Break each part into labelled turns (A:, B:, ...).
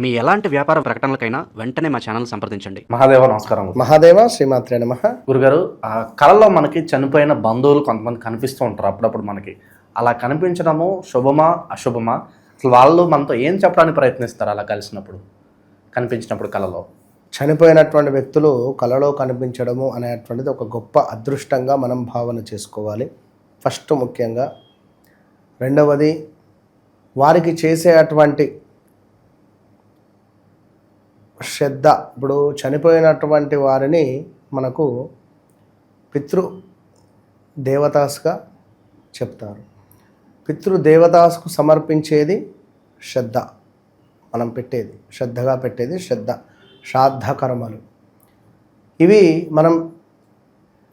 A: మీ ఎలాంటి వ్యాపార ప్రకటనలకైనా వెంటనే మా ఛానల్ సంప్రదించండి.
B: మహాదేవ నమస్కారం.
C: మహాదేవ శ్రీమాత్రే నమః.
B: గురుగారు, కళలో మనకి చనిపోయిన బంధువులు కొంతమంది కనిపిస్తూ ఉంటారు అప్పుడప్పుడు మనకి. అలా కనిపించడము శుభమా అశుభమా? అసలు వాళ్ళు మనతో ఏం చెప్పడానికి ప్రయత్నిస్తారు అలా కలిసినప్పుడు, కనిపించినప్పుడు కళలో?
C: చనిపోయినటువంటి వ్యక్తులు కళలో కనిపించడము అనేటువంటిది ఒక గొప్ప అదృష్టంగా మనం భావన చేసుకోవాలి. ఫస్ట్ ముఖ్యంగా. రెండవది, వారికి చేసేటువంటి శ్రద్ధ. ఇప్పుడు చనిపోయినటువంటి వారిని మనకు పితృ దేవతాస్గా చెప్తారు. పితృ దేవతాస్కు సమర్పించేది శ్రద్ధ. మనం పెట్టేది శ్రద్ధగా పెట్టేది శ్రాద్ధ కర్మలు. ఇవి మనం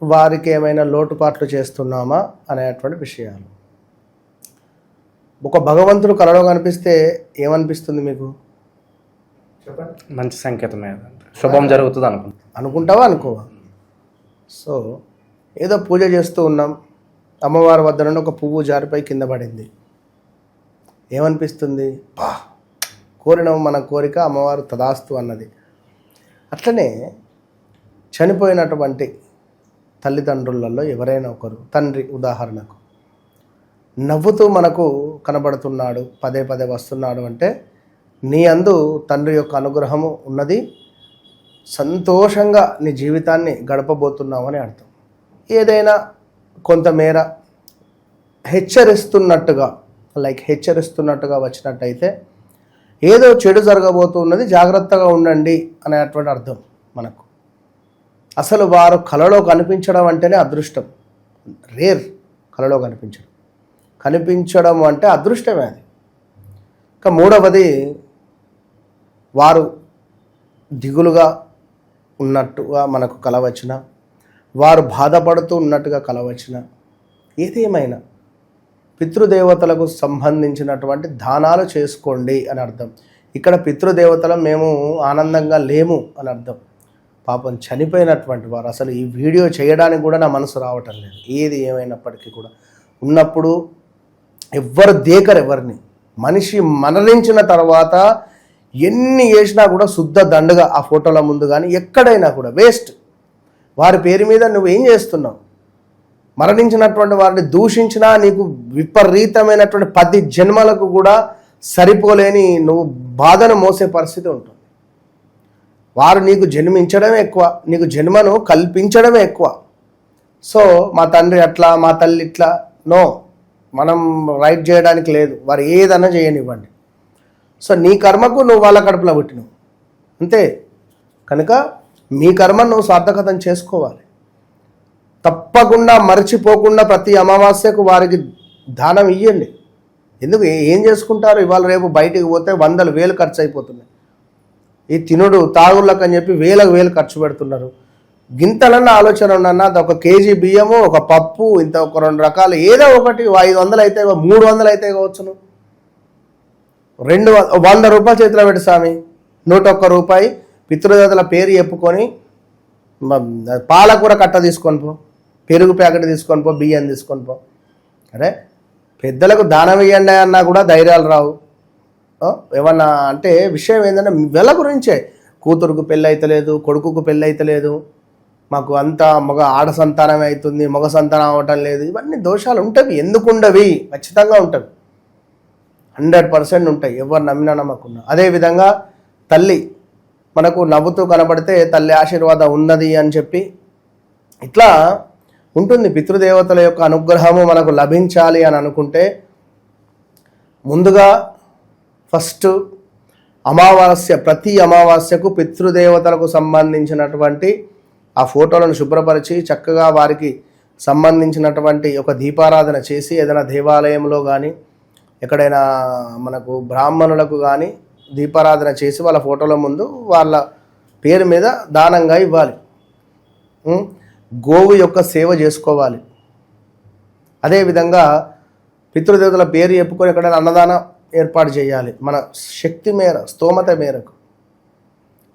C: వారికి ఏమైనా లోటుపాట్లు చేస్తున్నామా అనేటువంటి విషయాలు. ఒక భగవంతుడు కలలో కనిపిస్తే ఏమనిపిస్తుంది మీకు? చెప్పండి.
B: మంచి సంకేతమే, శుభం జరుగుతుంది
C: అనుకుంటావా అనుకోవా? సో ఏదో పూజ చేస్తూ ఉన్నాం, అమ్మవారి వద్ద నుండి ఒక పువ్వు జారిపై కింద పడింది. ఏమనిపిస్తుంది? కోరిన మన కోరిక అమ్మవారు తదాస్తు అన్నది. అట్లనే చనిపోయినటువంటి తల్లిదండ్రులలో ఎవరైనా ఒకరు, తండ్రి ఉదాహరణకు, నవ్వుతూ మనకు కనబడుతున్నాడు, పదే పదే వస్తున్నాడు అంటే నీ అందు తండ్రి యొక్క అనుగ్రహము ఉన్నది, సంతోషంగా నీ జీవితాన్ని గడపబోతున్నామని అర్థం. ఏదైనా కొంతమేర హెచ్చరిస్తున్నట్టుగా వచ్చినట్టయితే ఏదో చెడు జరగబోతున్నది, జాగ్రత్తగా ఉండండి అనేటువంటి అర్థం మనకు. అసలు వారు కలలో కనిపించడం అంటేనే అదృష్టం. రేర్ కలలో కనిపించడం అంటే అదృష్టమే అది. ఇంకా మూడవది, వారు దిగులుగా ఉన్నట్టుగా మనకు కల వచ్చిన, వారు బాధపడుతూ ఉన్నట్టుగా కల వచ్చిన, ఏదేమైనా పితృదేవతలకు సంబంధించినటువంటి దానాలు చేసుకోండి అని అర్థం. ఇక్కడ పితృదేవతలు మేము ఆనందంగా లేము అని అర్థం. పాపం చనిపోయినటువంటి వారు అసలు ఈ వీడియో చేయడానికి కూడా నా మనసు రావటం లేదు. ఏది ఏమైనప్పటికీ కూడా ఉన్నప్పుడు ఎవ్వరు దేకరు ఎవరిని. మనిషి మరణించిన తర్వాత ఎన్ని చేసినా కూడా శుద్ధ దండగా ఆ ఫోటోల ముందు కానీ ఎక్కడైనా కూడా వేస్ట్. వారి పేరు మీద నువ్వు ఏం చేస్తున్నావు? మరణించినటువంటి వారిని దూషించినా నీకు విపరీతమైనటువంటి 10 జన్మలకు కూడా సరిపోలేని నువ్వు బాధను మోసే పరిస్థితి ఉంటుంది. వారు నీకు జన్మించడమే ఎక్కువ, నీకు జన్మను కల్పించడమే ఎక్కువ. సో మా తండ్రి అట్లా, మా తల్లి ఇట్లా, నో, మనం రైట్ చేయడానికి లేదు. వారు ఏదన్నా చేయనివ్వండి. సో నీ కర్మకు నువ్వు వాళ్ళ కడుపులో పుట్టినవు అంతే. కనుక మీ కర్మను నువ్వు సార్థకతం చేసుకోవాలి. తప్పకుండా మర్చిపోకుండా ప్రతి అమావాస్యకు వారికి దానం ఇవ్వండి. ఎందుకు ఏం చేసుకుంటారు? ఇవాళ రేపు బయటికి పోతే 100,000 ఖర్చు అయిపోతున్నాయి. ఈ తినుడు తాగుళ్ళకు అని చెప్పి వేలకు ఖర్చు పెడుతున్నారు. గింతలన్న ఆలోచన ఉన్నన్నా ఒక కేజీ బియ్యము, ఒక పప్పు, ఇంత ఒక 2 రకాలు ఏదో ఒకటి 500 అయితే 300 అయితే కావచ్చును. 100 రూపాయలు చేతిలో పెట్టి స్వామి, 101 రూపాయి పితృదేవతల పేరు చెప్పుకొని పాలకూర కట్ట తీసుకొని పో, పెరుగు ప్యాకెట్ తీసుకొని పో, బియ్యం తీసుకొని పో. అరే పెద్దలకు దానం ఇవ్వండి అన్నా కూడా ధైర్యాలు రావు. ఏమన్నా అంటే విషయం ఏంటంటే వీళ్ళ గురించే. కూతురుకు పెళ్ళి అయితలేదు, కొడుకుకు పెళ్ళి అయితలేదు, మాకు అంతా ఆడ సంతానమే అవుతుంది, మగ సంతానం అవ్వటం లేదు. ఇవన్నీ దోషాలు ఉంటాయి. ఎందుకు ఉండవి? ఖచ్చితంగా ఉంటాయి, 100% ఉంటాయి, ఎవరు నమ్మినా నమ్మకున్నా. అదేవిధంగా తల్లి మనకు నవ్వుతూ కనబడితే తల్లి ఆశీర్వాదం ఉన్నది అని చెప్పి ఇట్లా ఉంటుంది. పితృదేవతల యొక్క అనుగ్రహము మనకు లభించాలి అని అనుకుంటే ముందుగా ఫస్ట్ అమావాస్య, ప్రతి అమావాస్యకు పితృదేవతలకు సంబంధించినటువంటి ఆ ఫోటోలను శుభ్రపరిచి చక్కగా వారికి సంబంధించినటువంటి ఒక దీపారాధన చేసి ఏదైనా దేవాలయంలో కానీ ఎక్కడైనా మనకు బ్రాహ్మణులకు కానీ దీపారాధన చేసి వాళ్ళ ఫోటోల ముందు వాళ్ళ పేరు మీద దానంగా ఇవ్వాలి. గోవు యొక్క సేవ చేసుకోవాలి. అదేవిధంగా పితృదేవతల పేరు చెప్పుకొని ఎక్కడైనా అన్నదానం ఏర్పాటు చేయాలి. మన శక్తి మేర, స్తోమత మేరకు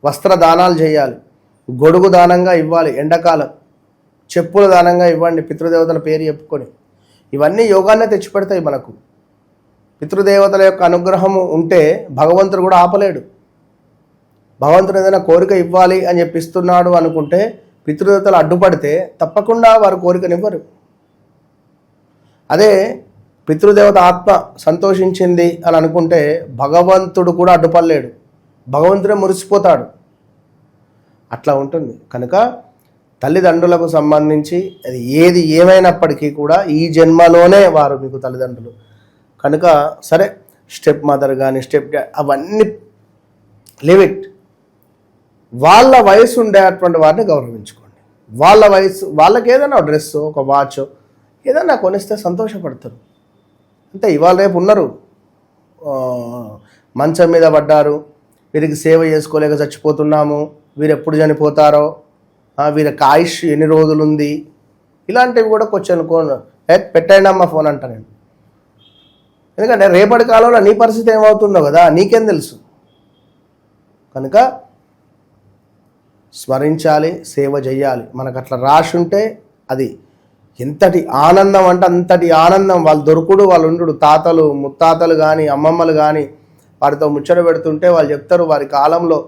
C: వస్త్రదానాలు చేయాలి. గొడుగు దానంగా ఇవ్వాలి. ఎండాకాలం చెప్పుల దానంగా ఇవ్వండి పితృదేవతల పేరు చెప్పుకొని. ఇవన్నీ యోగాన్నే తెచ్చిపెడతాయి మనకు. పితృదేవతల యొక్క అనుగ్రహము ఉంటే భగవంతుడు కూడా ఆపలేడు. భగవంతుడు ఏదైనా కోరిక ఇవ్వాలి అని చెప్పి ఇస్తున్నాడు అనుకుంటే పితృదేవతలు అడ్డుపడితే తప్పకుండా వారు కోరికనివ్వరు. అదే పితృదేవత ఆత్మ సంతోషించింది అని అనుకుంటే భగవంతుడు కూడా అడ్డుపడలేడు, భగవంతుడే మురిసిపోతాడు. అట్లా ఉంటుంది. కనుక తల్లిదండ్రులకు సంబంధించి అది ఏది ఏమైనప్పటికీ కూడా ఈ జన్మలోనే వారు మీకు తల్లిదండ్రులు కనుక సరే, స్టెప్ మదర్ కానీ స్టెప్ డాడ్ అవన్నీ లిమిట్. వాళ్ళ వయసు ఉండేటువంటి వారిని గౌరవించుకోండి. వాళ్ళ వయసు వాళ్ళకి ఏదైనా డ్రెస్, ఒక వాచ్ ఏదైనా కొనిస్తే సంతోషపడతారు. అంటే ఇవాళ రేపు ఉన్నారు, మంచం మీద పడ్డారు, వీరికి సేవ చేసుకోలేక చచ్చిపోతున్నాము, వీరు ఎప్పుడు చనిపోతారో, వీరికి ఆయుష్ ఎన్ని రోజులు ఉంది, ఇలాంటివి కూడా కొంచెం పెట్టండి అమ్మ ఫోన్ అంట నేను. ఎందుకంటే రేపటి కాలంలో నీ పరిస్థితి ఏమవుతుందో కదా నీకేం తెలుసు. కనుక స్మరించాలి, సేవ చేయాలి. మనకు అట్లా రాసి ఉంటే అది ఎంతటి ఆనందం అంటే అంతటి ఆనందం. వాళ్ళు దొరుకుడు, వాళ్ళు ఉండు, తాతలు ముత్తాతలు కానీ అమ్మమ్మలు కానీ వారితో ముచ్చట పెడుతుంటే వాళ్ళు చెప్తారు వారి కాలంలో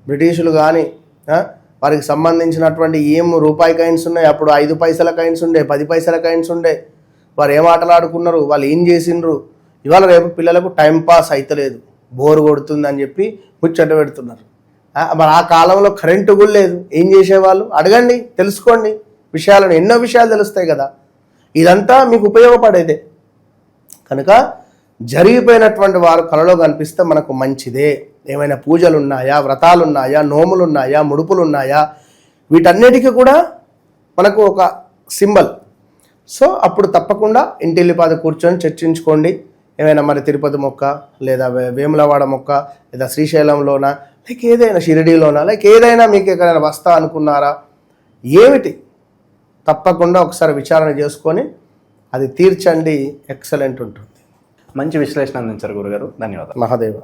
C: బ్రిటిషులు కానీ వారికి సంబంధించినటువంటి ఏం రూపాయి కాయిన్స్ ఉన్నాయి, అప్పుడు 5 పైసల కాయిన్స్ ఉండే, 10 పైసల కాయిన్స్ ఉండే, వారు ఏం ఆటలాడుకున్నారు, వాళ్ళు ఏం చేసిండ్రు. ఇవాళ రేపు పిల్లలకు టైంపాస్ అవుతలేదు, బోరు కొడుతుంది అని చెప్పి ముచ్చట పెడుతున్నారు. మరి ఆ కాలంలో కరెంటు కూడా లేదు, ఏం చేసేవాళ్ళు అడగండి, తెలుసుకోండి విషయాలను, ఎన్నో విషయాలు తెలుస్తాయి కదా. ఇదంతా మీకు ఉపయోగపడేదే. కనుక జరిగిపోయినటువంటి వారు కలలో కనిపిస్తే మనకు మంచిదే. ఏమైనా పూజలు ఉన్నాయా, వ్రతాలు ఉన్నాయా, నోములు ఉన్నాయా, ముడుపులు ఉన్నాయా, వీటన్నిటికీ కూడా మనకు ఒక సింబల్. సో అప్పుడు తప్పకుండా ఇంటిల్లిపాద కూర్చొని చర్చించుకోండి. ఏమైనా మరి తిరుపతి మొక్క, లేదా వేములవాడ మొక్క, లేదా శ్రీశైలంలోనా, లైక్ ఏదైనా షిరిడీలోనా, లైక్ ఏదైనా మీకు ఎక్కడైనా వస్తా అనుకున్నారా, ఏమిటి తప్పకుండా ఒకసారి విచారణ చేసుకొని అది తీర్చండి. ఎక్సలెంట్ ఉంటుంది.
B: మంచి విశ్లేషణ అందించారు గురుగారు, ధన్యవాదాలు.
C: మహాదేవ.